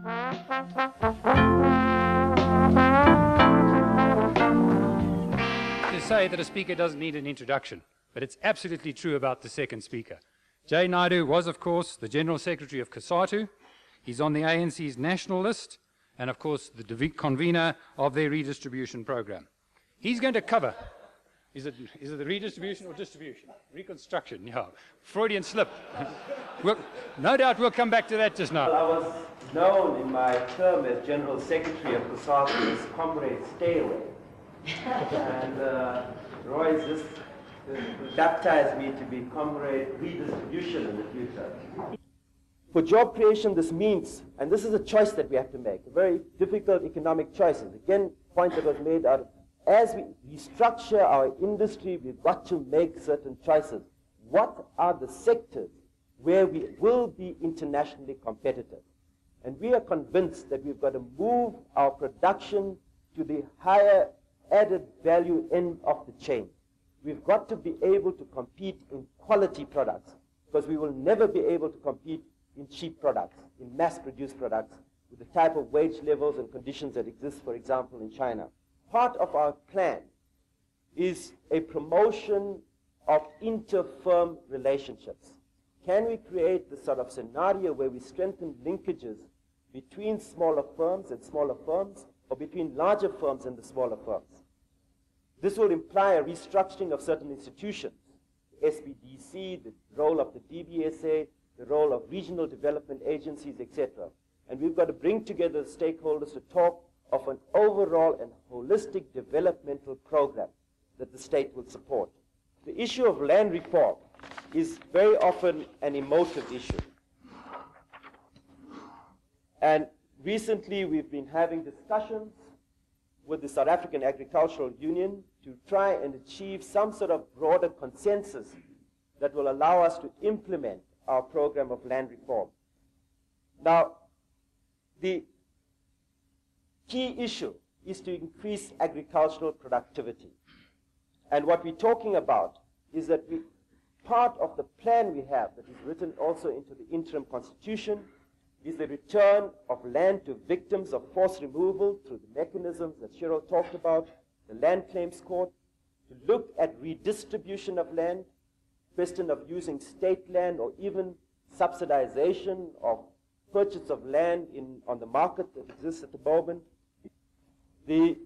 To say that a speaker doesn't need an introduction, but it's absolutely true about the second speaker. Jay Naidoo was, of course, the General Secretary of COSATU. He's on the ANC's national list, and of course, the convener of their redistribution program. He's going to cover, is it the redistribution or distribution? Reconstruction, yeah. Freudian slip. No doubt we'll come back to that just now. I was known in my term as General Secretary of COSATU as Comrade Stay Away. And Roy just baptized me to be Comrade Redistribution in the future. For job creation, this means, and this is a choice that we have to make, a very difficult economic choices. Again, point that was made out, as we restructure our industry, we've got to make certain choices. What are the sectors where we will be internationally competitive? And we are convinced that we've got to move our production to the higher added value end of the chain. We've got to be able to compete in quality products, because we will never be able to compete in cheap products, in mass-produced products, with the type of wage levels and conditions that exist, for example, in China. Part of our plan is a promotion of inter-firm relationships. Can we create the sort of scenario where we strengthen linkages between smaller firms and smaller firms, or between larger firms and the smaller firms? This will imply a restructuring of certain institutions, the SPDC, the role of the DBSA, the role of regional development agencies, etc. And we've got to bring together the stakeholders to talk of an overall and holistic developmental program that the state will support. The issue of land reform is very often an emotive issue. And recently we've been having discussions with the South African Agricultural Union to try and achieve some sort of broader consensus that will allow us to implement our program of land reform. Now, the key issue is to increase agricultural productivity. And what we're talking about is that part of the plan we have that is written also into the interim constitution is the return of land to victims of forced removal through the mechanisms that Cheryl talked about, the Land Claims Court, to look at redistribution of land, question of using state land or even subsidization of purchase of land on the market that exists at the moment. The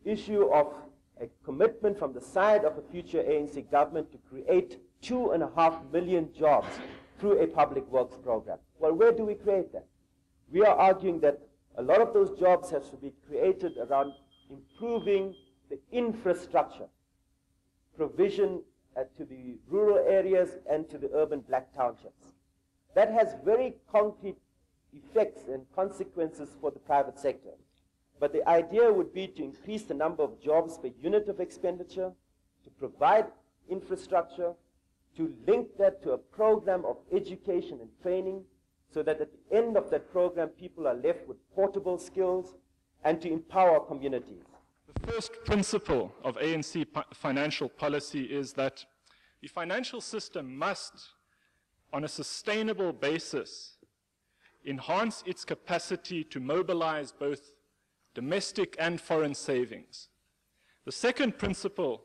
issue of a commitment from the side of a future ANC government to create 2.5 million jobs through a public works program. Well, where do we create that? We are arguing that a lot of those jobs have to be created around improving the infrastructure, provision to the rural areas and to the urban black townships. That has very concrete effects and consequences for the private sector. But the idea would be to increase the number of jobs per unit of expenditure, to provide infrastructure, to link that to a program of education and training, so that at the end of that program, people are left with portable skills, and to empower communities. The first principle of ANC financial policy is that the financial system must, on a sustainable basis, enhance its capacity to mobilize both domestic and foreign savings. The second principle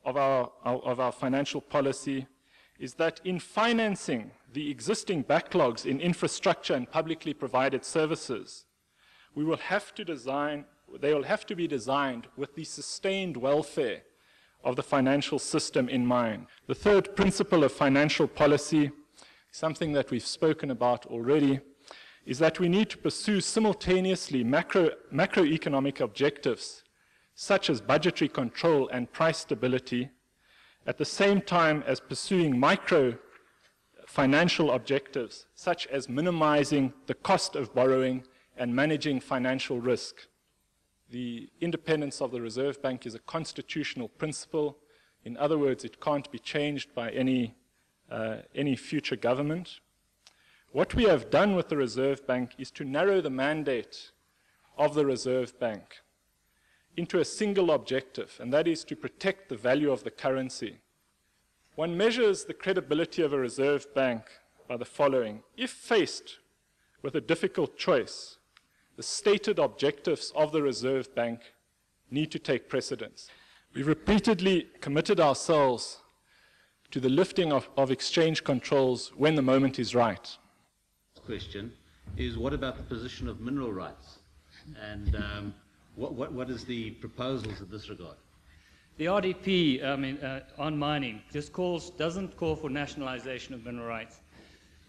of our financial policy is that in financing the existing backlogs in infrastructure and publicly provided services, they will have to be designed with the sustained welfare of the financial system in mind. The third principle of financial policy, something that we've spoken about already, is that we need to pursue simultaneously macroeconomic objectives, such as budgetary control and price stability, at the same time as pursuing micro financial objectives, such as minimizing the cost of borrowing and managing financial risk. The independence of the Reserve Bank is a constitutional principle. In other words, it can't be changed by any future government. What we have done with the Reserve Bank is to narrow the mandate of the Reserve Bank into a single objective, and that is to protect the value of the currency. One measures the credibility of a Reserve Bank by the following. If faced with a difficult choice, the stated objectives of the Reserve Bank need to take precedence. We've repeatedly committed ourselves to the lifting of exchange controls when the moment is right. Question is, what about the position of mineral rights? And what is the proposals in this regard? The RDP on mining doesn't call for nationalization of mineral rights.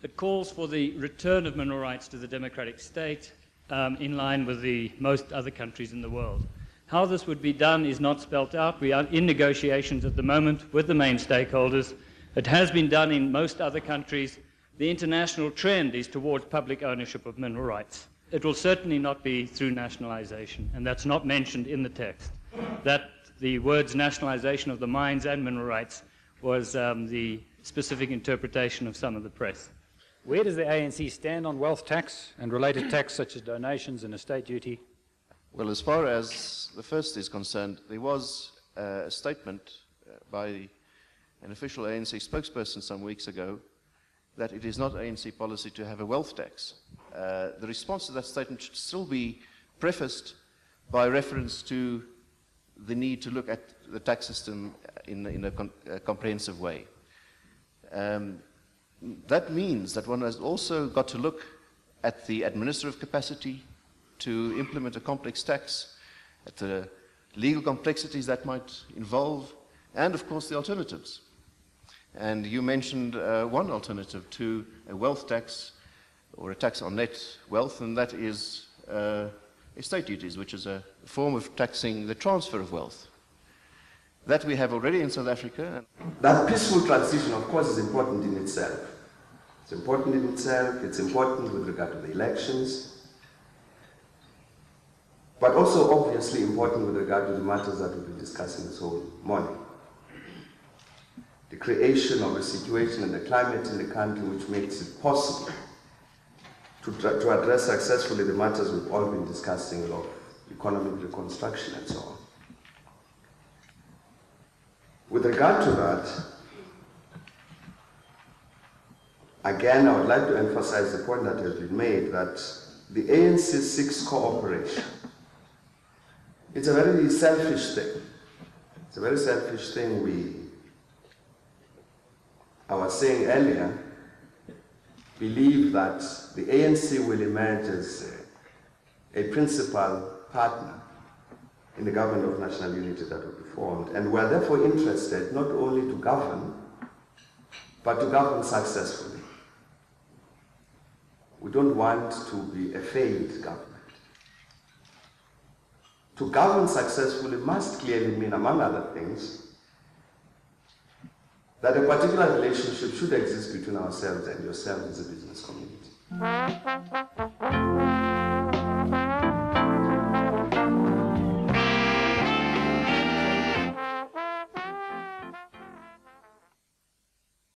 It calls for the return of mineral rights to the democratic state in line with most other countries in the world. How this would be done is not spelt out. We are in negotiations at the moment with the main stakeholders. It has been done in most other countries. The international trend is towards public ownership of mineral rights. It will certainly not be through nationalization, and that's not mentioned in the text. That the words nationalization of the mines and mineral rights was the specific interpretation of some of the press. Where does the ANC stand on wealth tax and related tax such as donations and estate duty? Well, as far as the first is concerned, there was a statement by an official ANC spokesperson some weeks ago that it is not ANC policy to have a wealth tax. The response to that statement should still be prefaced by reference to the need to look at the tax system in a comprehensive way. That means that one has also got to look at the administrative capacity to implement a complex tax, at the legal complexities that might involve, and of course the alternatives. And you mentioned one alternative to a wealth tax or a tax on net wealth, and that is estate duties, which is a form of taxing the transfer of wealth. That we have already in South Africa. That peaceful transition, of course, is important in itself. It's important in itself, it's important with regard to the elections, but also obviously important with regard to the matters that we've been discussing this whole morning. The creation of a situation and a climate in the country which makes it possible to address successfully the matters we've all been discussing of economic reconstruction and so on. With regard to that, again, I would like to emphasize the point that has been made that the ANC seeks cooperation. It's a very selfish thing. It's a very selfish thing. I was saying earlier, believe that the ANC will emerge as a principal partner in the government of national unity that will be formed. And we are therefore interested not only to govern, but to govern successfully. We don't want to be a failed government. To govern successfully must clearly mean, among other things, that a particular relationship should exist between ourselves and yourself as a business community.